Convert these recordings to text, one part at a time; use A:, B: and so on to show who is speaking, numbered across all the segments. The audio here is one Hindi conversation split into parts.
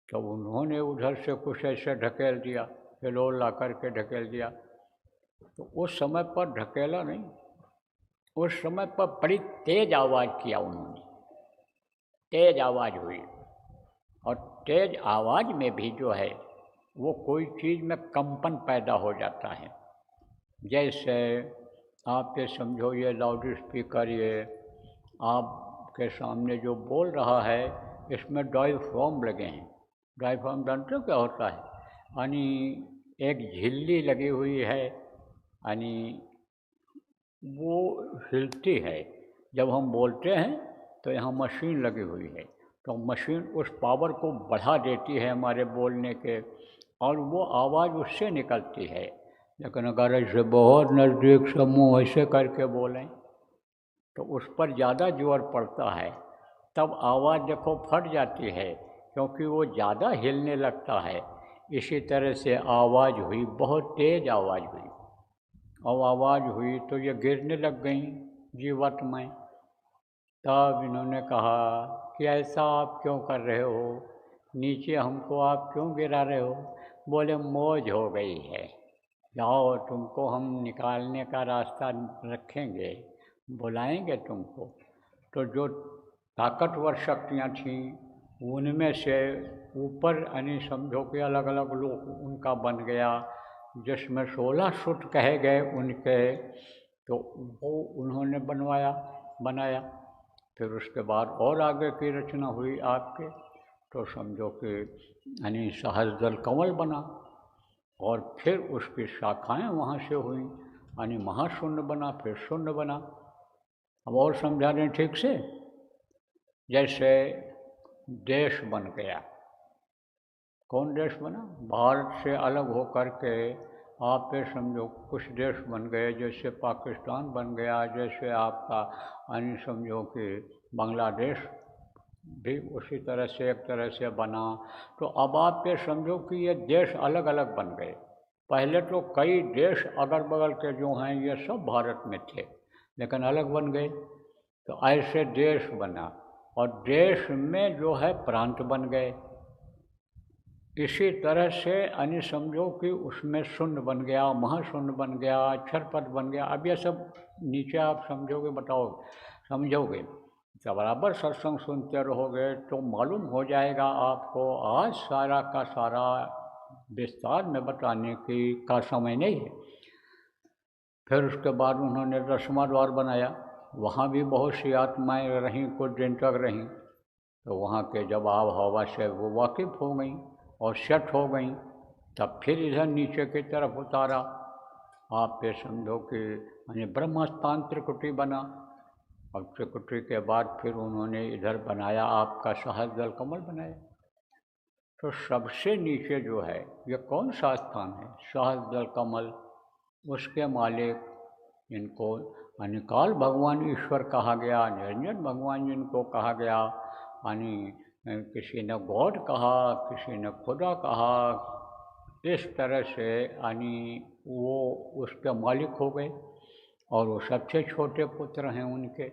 A: तो उन्होंने उधर से कुछ ऐसे ढकेल दिया, हिलोल ला करके ढकेल दिया। तो उस समय पर ढकेला नहीं, उस समय पर बड़ी तेज आवाज़ किया उन्होंने, तेज आवाज़ हुई। और तेज आवाज़ में भी जो है वो कोई चीज़ में कंपन पैदा हो जाता है। जैसे आप ये समझो, ये लाउड स्पीकर ये आपके सामने जो बोल रहा है, इसमें डायफ्राम लगे हैं। डायफ्राम जानते हो क्या होता है? यानी एक झिल्ली लगी हुई है, यानी वो हिलती है। जब हम बोलते हैं तो यहाँ मशीन लगी हुई है, तो मशीन उस पावर को बढ़ा देती है हमारे बोलने के, और वो आवाज़ उससे निकलती है। लेकिन अगर ऐसे बहुत नज़दीक से मुँह ऐसे करके बोलें तो उस पर ज़्यादा जोर पड़ता है, तब आवाज़ देखो फट जाती है, क्योंकि वो ज़्यादा हिलने लगता है। इसी तरह से आवाज़ हुई, बहुत तेज़ आवाज़ हुई, और आवाज़ हुई तो ये गिरने लग गई जीवत में। तब इन्होंने कहा कि ऐसा आप क्यों कर रहे हो, नीचे हमको आप क्यों गिरा रहे हो? बोले मौज हो गई है, जाओ तुमको हम निकालने का रास्ता रखेंगे, बुलाएंगे तुमको। तो जो ताकतवर शक्तियाँ थीं उनमें से ऊपर यानी समझो कि अलग अलग लोग उनका बन गया, जिसमें 16 सुत कहे गए उनके, तो वो उन्होंने बनाया। फिर उसके बाद और आगे की रचना हुई आपके, तो समझो कि यानी सहस्त्रदल कमल बना, और फिर उसकी शाखाएं वहाँ से हुई, यानी महाशून्य बना, फिर शून्य बना। अब और समझा दें ठीक से। जैसे देश बन गया, कौन देश बना? भारत से अलग हो कर के आप ये समझो कुछ देश बन गए, जैसे पाकिस्तान बन गया, जैसे आपका यानी समझो कि बांग्लादेश भी उसी तरह से एक तरह से बना। तो अब आप ये समझो कि ये देश अलग अलग बन गए। पहले तो कई देश अगल बगल के जो हैं ये सब भारत में थे, लेकिन अलग बन गए, तो ऐसे देश बना, और देश में जो है प्रांत बन गए। इसी तरह से यानी समझो कि उसमें शून्य बन गया, महाशून्य बन गया, अक्षरपद बन गया। अब ये सब नीचे आप समझोगे, बताओ समझोगे, जब बराबर सत्संग सुनते रहोगे तो मालूम हो जाएगा आपको। आज सारा का सारा विस्तार में बताने की का समय नहीं है। फिर उसके बाद उन्होंने 10वां द्वार बनाया, वहाँ भी बहुत सी आत्माएँ रहीं, कुछ दिन तक रहीं। तो वहाँ के जब आब हवा से वो वाकिफ़ हो गई और सेट हो गई, तब फिर इधर नीचे की तरफ उतारा। आप ये समझो कि यानी ब्रह्मस्थान त्रिकुटी बना, और त्रिकुटी के बाद फिर उन्होंने इधर बनाया आपका सहस्त्रदल कमल बनाया। तो सबसे नीचे जो है ये कौन सा स्थान है? सहस्त्रदल कमल। उसके मालिक इनको अनिकाल भगवान ईश्वर कहा गया, निरंजन भगवान जिनको कहा गया, यानी किसी ने गॉड कहा, किसी ने खुदा कहा। इस तरह से यानी वो उसके मालिक हो गए, और वो सबसे छोटे पुत्र हैं उनके।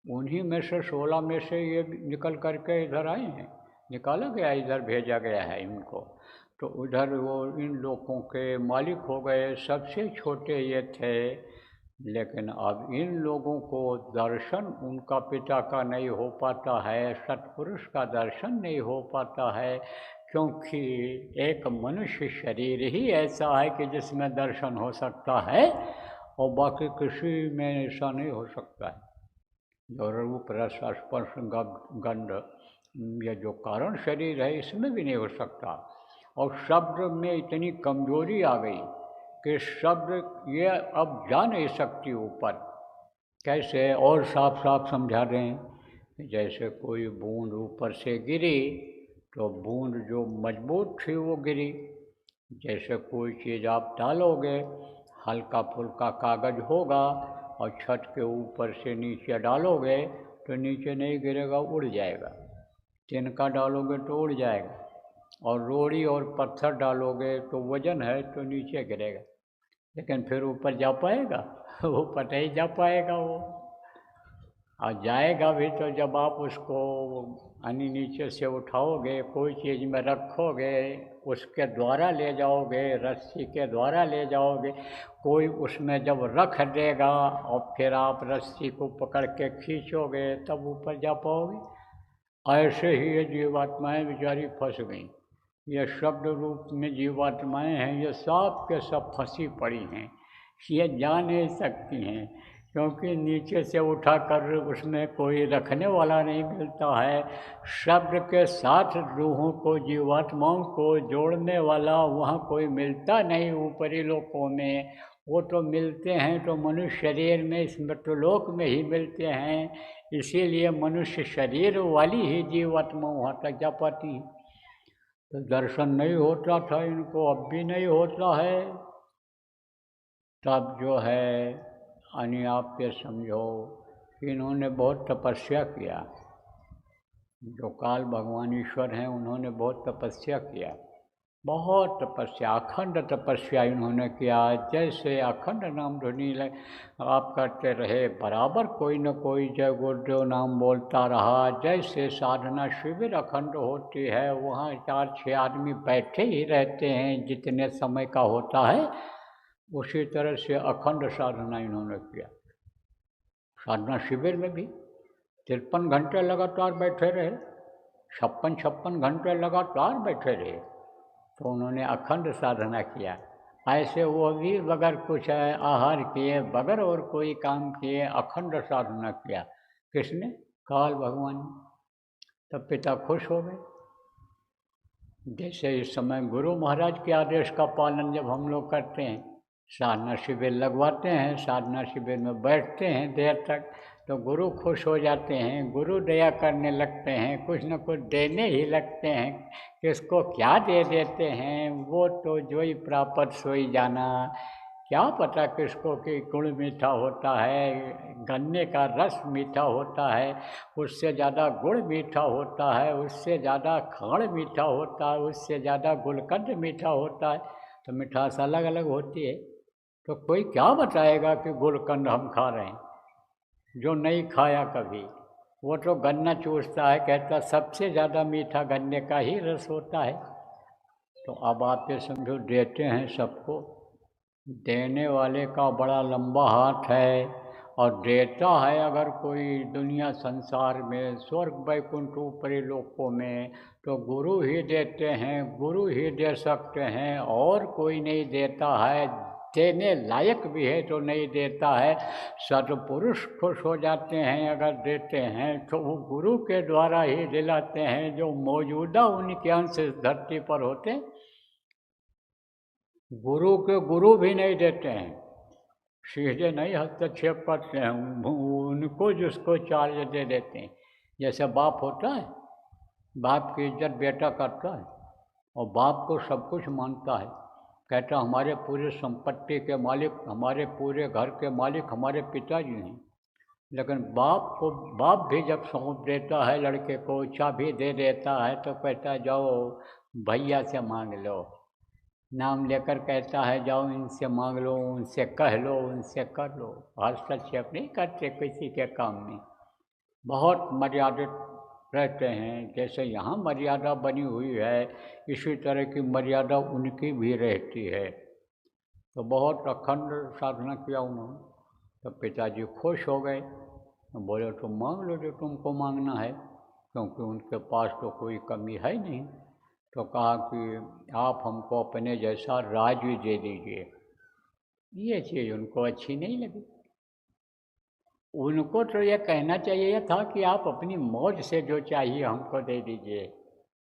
A: उन्हीं में से 16 में से ये निकल करके इधर आए हैं, निकाला गया, इधर भेजा गया है इनको। तो उधर वो इन लोगों के मालिक हो गए, सबसे छोटे ये थे। लेकिन अब इन लोगों को दर्शन उनका पिता का नहीं हो पाता है, सत्पुरुष का दर्शन नहीं हो पाता है, क्योंकि एक मनुष्य शरीर ही ऐसा है कि जिसमें दर्शन हो सकता है, और बाकी किसी में ऐसा नहीं हो सकता है। जो रूप रस स्पर्श गंध, ये जो कारण शरीर है, इसमें भी नहीं हो सकता। और शब्द में इतनी कमजोरी आ गई कि शब्द ये अब जा नहीं सकती ऊपर। कैसे? और साफ साफ समझा दें। जैसे कोई बूंद ऊपर से गिरी, तो बूंद जो मजबूत थी वो गिरी। जैसे कोई चीज़ आप डालोगे, हल्का फुल्का कागज़ होगा, और छत के ऊपर से नीचे डालोगे तो नीचे नहीं गिरेगा, उड़ जाएगा। तिनका डालोगे तो उड़ जाएगा, और रोड़ी और पत्थर डालोगे तो वजन है तो नीचे गिरेगा, लेकिन फिर ऊपर जा पाएगा? ऊपर नहीं जा पाएगा वो। और जाएगा भी तो जब आप उसको यानी नीचे से उठाओगे, कोई चीज़ में रखोगे, उसके द्वारा ले जाओगे, रस्सी के द्वारा ले जाओगे, कोई उसमें जब रख देगा और फिर आप रस्सी को पकड़ के खींचोगे तब ऊपर जा पाओगे। ऐसे ही ये जीवात्माएँ बेचारी फंस गईं। ये शब्द रूप में जीवात्माएँ हैं, ये सब के सब फंसी पड़ी हैं, ये जा नहीं सकती हैं, क्योंकि नीचे से उठाकर उसमें कोई रखने वाला नहीं मिलता है। शब्द के साथ रूहों को, जीवात्माओं को जोड़ने वाला वहाँ कोई मिलता नहीं ऊपरी लोकों में। वो तो मिलते हैं तो मनुष्य शरीर में, इस मृत्युलोक में ही मिलते हैं, इसीलिए मनुष्य शरीर वाली ही जीवात्मा वहाँ तक जा पाती हैं। तो दर्शन नहीं होता था इनको, अब भी नहीं होता है। तब जो है यानी आप ये समझो कि इन्होंने बहुत तपस्या किया, जो काल भगवान ईश्वर हैं उन्होंने बहुत तपस्या किया, बहुत तपस्या, अखंड तपस्या इन्होंने किया। जैसे अखंड नाम ध्वनि आप करते रहे, बराबर कोई न कोई जय गुरुदेव नाम बोलता रहा। जैसे साधना शिविर अखंड होती है, वहाँ 4-6 आदमी बैठे ही रहते हैं जितने समय का होता है, उसी तरह से अखंड साधना इन्होंने किया। साधना शिविर में भी 53 घंटे लगातार बैठे रहे, 56 घंटे लगातार बैठे रहे, तो उन्होंने अखंड साधना किया। ऐसे वो भी बगैर कुछ आहार किए, बगैर और कोई काम किए अखंड साधना किया। किसने? काल भगवान। तब पिता खुश हो गए। जैसे इस समय गुरु महाराज के आदेश का पालन जब हम लोग करते हैं, साधना शिविर लगवाते हैं, साधना शिविर में बैठते हैं देर तक, तो गुरु खुश हो जाते हैं, गुरु दया करने लगते हैं, कुछ न कुछ देने ही लगते हैं। किसको क्या दे देते हैं, वो तो जो ही प्राप्त सोई जाना। क्या पता किसको कि गुड़ मीठा होता है, गन्ने का रस मीठा होता है, उससे ज़्यादा गुड़ मीठा होता है, उससे ज़्यादा खाड़ मीठा होता है, उससे ज़्यादा गुलकंद मीठा होता है। तो मिठास अलग अलग होती है। तो कोई क्या बताएगा कि गुलकंद हम खा रहे हैं, जो नहीं खाया कभी। वो तो गन्ना चूसता है, कहता सबसे ज़्यादा मीठा गन्ने का ही रस होता है। तो अब आप ये समझो, देते हैं सबको, देने वाले का बड़ा लंबा हाथ है, और देता है अगर कोई दुनिया संसार में, स्वर्ग वैकुंठ ऊपरी लोकों में, तो गुरु ही देते हैं, गुरु ही दे सकते हैं, और कोई नहीं देता है। देने लायक भी है तो नहीं देता है। सत्पुरुष खुश हो जाते हैं अगर देते हैं, तो वो गुरु के द्वारा ही दिलाते हैं, जो मौजूदा उनके अंश धरती पर होते हैं। गुरु के गुरु भी नहीं देते हैं, सीधे नहीं हस्तक्षेप करते हैं, उनको जिसको चार्ज दे देते हैं। जैसे बाप होता है, बाप की इज्जत बेटा करता है, और बाप को सब कुछ मानता है, कहता हमारे पूरे संपत्ति के मालिक, हमारे पूरे घर के मालिक हमारे पिताजी हैं। लेकिन बाप भी जब सौंप देता है लड़के को, चाबी दे देता है, तो कहता है जाओ भैया से मांग लो, नाम लेकर कहता है जाओ इनसे मांग लो, उनसे कह लो, उनसे कर लो। हस्तक्षेप नहीं करते किसी के काम में, बहुत मर्यादित रहते हैं। जैसे यहाँ मर्यादा बनी हुई है, इसी तरह की मर्यादा उनकी भी रहती है। तो बहुत अखंड साधना किया उन्होंने। तो पिताजी खुश हो गए, तो बोले तुम मांग लो जो तुमको मांगना है, क्योंकि उनके पास तो कोई कमी है नहीं। तो कहा कि आप हमको अपने जैसा राज्य दे दीजिए। ये चीज़ उनको अच्छी नहीं लगी। उनको तो ये कहना चाहिए था कि आप अपनी मौज से जो चाहिए हमको दे दीजिए,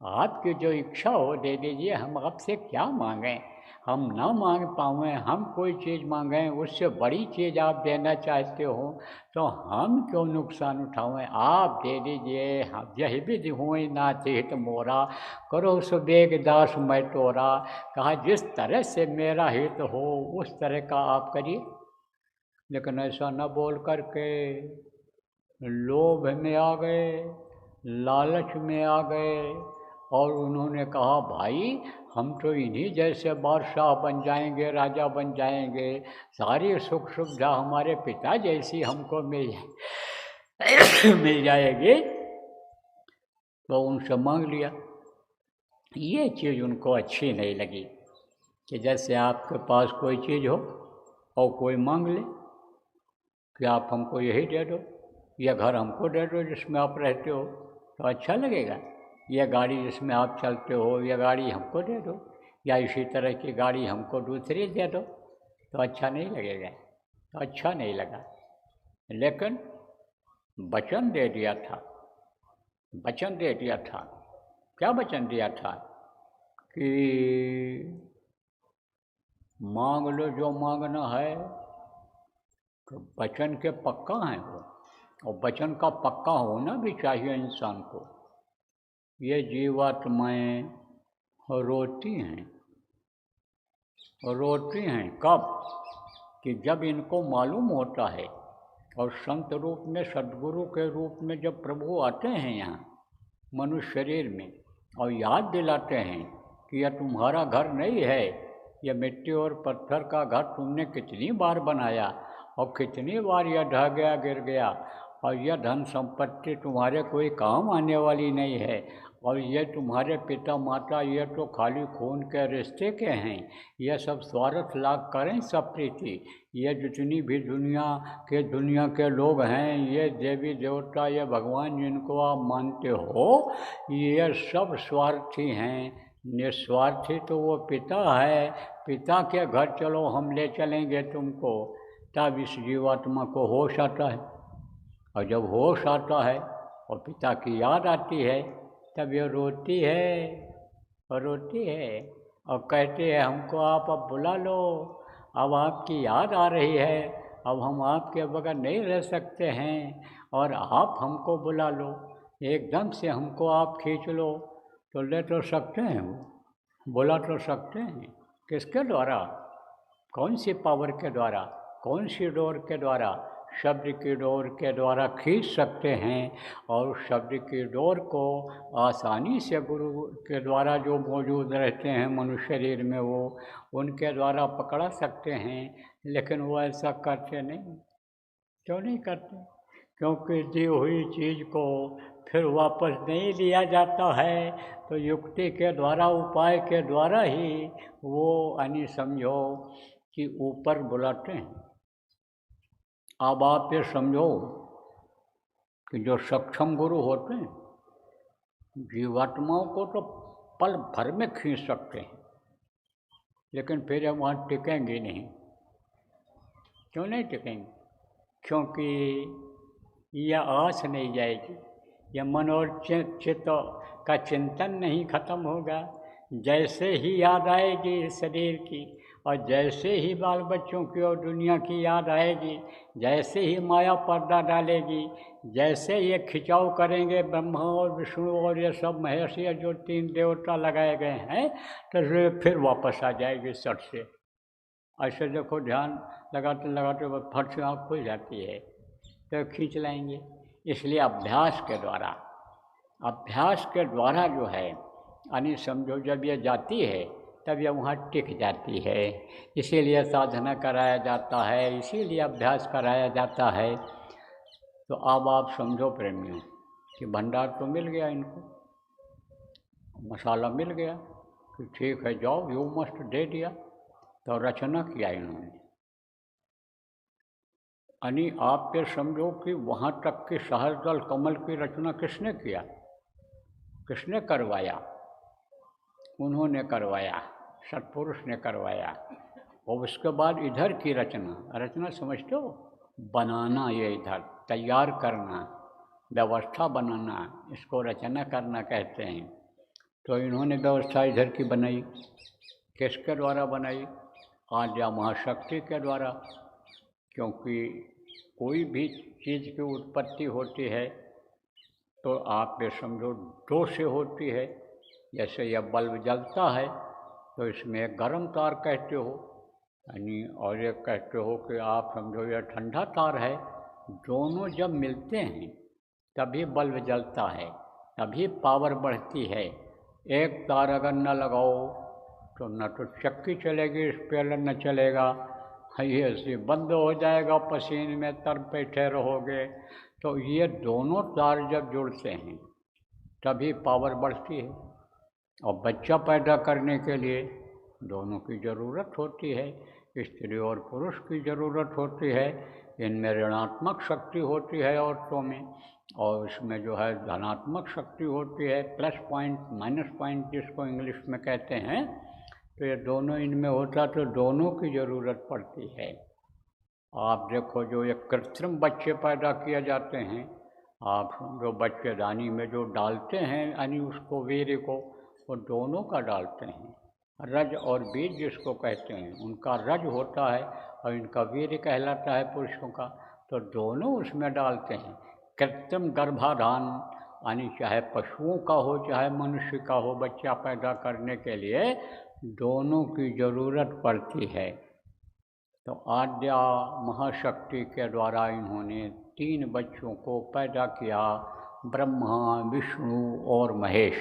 A: आपकी जो इच्छा हो दे दीजिए, हम आपसे क्या मांगें। हम ना मांग पाएँ, हम कोई चीज़ मांगें, उससे बड़ी चीज़ आप देना चाहते हो, तो हम क्यों नुकसान उठाएं, आप दे दीजिए। हम यही विधि हुई नाथ हित मोरा, करो सुबेग दास मैं तोरा। कहा जिस तरह से मेरा हित हो उस तरह का आप करिए। लेकिन ऐसा न बोल करके लोभ में आ गए, लालच में आ गए, और उन्होंने कहा भाई हम तो इन्हीं जैसे बादशाह बन जाएंगे, राजा बन जाएंगे, सारी सुख सुविधा हमारे पिता जैसी हमको मिल जाएगी। तो उनसे मांग लिया। ये चीज़ उनको अच्छी नहीं लगी कि जैसे आपके पास कोई चीज़ हो और कोई मांग ले कि आप हमको यही दे दो, या घर हमको दे दो जिसमें आप रहते हो, तो अच्छा लगेगा। या गाड़ी जिसमें आप चलते हो, या गाड़ी हमको दे दो, या इसी तरह की गाड़ी हमको दूसरी दे दो, तो अच्छा नहीं लगेगा। तो अच्छा नहीं लगा। लेकिन वचन दे दिया था, वचन दे दिया था। क्या वचन दिया था? कि मांग लो जो मांगना है। तो वचन के पक्का है वो, और वचन का पक्का होना भी चाहिए इंसान को। ये जीवात्माएं रोती हैं, रोती हैं कब? कि जब इनको मालूम होता है, और संत रूप में, सद्गुरु के रूप में जब प्रभु आते हैं यहाँ मनुष्य शरीर में, और याद दिलाते हैं कि यह तुम्हारा घर नहीं है, यह मिट्टी और पत्थर का घर तुमने कितनी बार बनाया, और कितनी बार यह ढह गया, गिर गया, और यह धन संपत्ति तुम्हारे कोई काम आने वाली नहीं है, और ये तुम्हारे पिता माता ये तो खाली खून के रिश्ते के हैं, यह सब स्वार्थ लाभ करें सब प्रीति। ये जितनी भी दुनिया के लोग हैं, ये देवी देवता, ये भगवान जिनको आप मानते हो, ये सब स्वार्थी हैं। निस्वार्थी तो वो पिता है। पिता के घर चलो, हम ले चलेंगे तुमको। तब इस जीवात्मा को होश आता है, और जब होश आता है और पिता की याद आती है, तब ये रोती है, और रोती है, और कहती है हमको आप अब बुला लो, अब आपकी याद आ रही है, अब हम आपके बगैर नहीं रह सकते हैं, और आप हमको बुला लो, एकदम से हमको आप खींच लो। तो ले तो सकते हैं, वो बुला तो सकते हैं। किसके द्वारा? कौन सी पावर के द्वारा? कौन सी डोर के द्वारा? शब्द की डोर के द्वारा खींच सकते हैं। और शब्द की डोर को आसानी से गुरु के द्वारा जो मौजूद रहते हैं मनुष्य शरीर में, वो उनके द्वारा पकड़ा सकते हैं। लेकिन वो ऐसा करते नहीं। क्यों नहीं करते? क्योंकि दी हुई चीज़ को फिर वापस नहीं लिया जाता है। तो युक्ति के द्वारा, उपाय के द्वारा ही वो यानी समझो कि ऊपर बुलाते हैं। अब आप ये समझो कि जो सक्षम गुरु होते हैं, जीवात्माओं को तो पल भर में खींच सकते हैं, लेकिन फिर हम वहाँ टिकेंगे नहीं। क्यों नहीं टिकेंगे? क्योंकि यह आस नहीं जाएगी, यह मन और चित्त का चिंतन नहीं खत्म होगा। जैसे ही याद आएगी शरीर की, और जैसे ही बाल बच्चों की और दुनिया की याद आएगी, जैसे ही माया पर्दा डालेगी, जैसे ये खिंचाव करेंगे ब्रह्मा और विष्णु और ये सब महेश, ये जो 3 देवता लगाए गए हैं, तो फिर वापस आ जाएगी सट से। ऐसे देखो, ध्यान लगाते लगाते वक्त फट से आँख खुल जाती है, तो खींच लाएंगे। इसलिए अभ्यास के द्वारा जो है, यानी समझो जब ये जाती है तब ये वहाँ टिक जाती है। इसीलिए साधना कराया जाता है, इसीलिए अभ्यास कराया जाता है। तो अब आप समझो प्रेमियों कि भंडार तो मिल गया इनको, मसाला मिल गया कि ठीक है जाओ, यू मस्ट दे दिया। तो रचना किया इन्होंने। यानी आप ये समझो कि वहाँ तक कि सहस्रदल कमल की रचना किसने किया? किसने करवाया? उन्होंने करवाया, सत्पुरुष ने करवाया। और उसके बाद इधर की रचना समझते हो? बनाना, ये इधर तैयार करना, व्यवस्था बनाना, इसको रचना करना कहते हैं। तो इन्होंने व्यवस्था इधर की बनाई। किसके द्वारा बनाई? आद्या महाशक्ति के द्वारा। क्योंकि कोई भी चीज़ की उत्पत्ति होती है तो आप ये समझो 2 से होती है। जैसे यह बल्ब जलता है तो इसमें एक गर्म तार कहते हो, यानी, और ये कहते हो कि आप समझो यह ठंडा तार है। दोनों जब मिलते हैं तभी बल्ब जलता है, तभी पावर बढ़ती है। एक तार अगर न लगाओ तो न तो चक्की चलेगी, स्पेलर न चलेगा, ये ऐसे बंद हो जाएगा, पसीने में तर बैठे रहोगे। तो ये दोनों तार जब जुड़ते हैं तभी पावर बढ़ती है। और बच्चा पैदा करने के लिए दोनों की ज़रूरत होती है, स्त्री और पुरुष की ज़रूरत होती है। इनमें ऋणात्मक शक्ति होती है औरतों में, और इसमें जो है धनात्मक शक्ति होती है, प्लस पॉइंट माइनस पॉइंट जिसको इंग्लिश में कहते हैं। तो ये दोनों इनमें होता, तो दोनों की ज़रूरत पड़ती है। आप देखो, जो ये कृत्रिम बच्चे पैदा किए जाते हैं, आप जो बच्चेदानी में जो डालते हैं यानी उसको वीर्य को, वो दोनों का डालते हैं। रज और बीज जिसको कहते हैं, उनका रज होता है और इनका वीर्य कहलाता है पुरुषों का, तो दोनों उसमें डालते हैं। कृत्रिम गर्भाधान यानी चाहे पशुओं का हो चाहे मनुष्य का हो, बच्चा पैदा करने के लिए दोनों की ज़रूरत पड़ती है। तो आद्या महाशक्ति के द्वारा इन्होंने 3 बच्चों को पैदा किया, ब्रह्मा, विष्णु और महेश।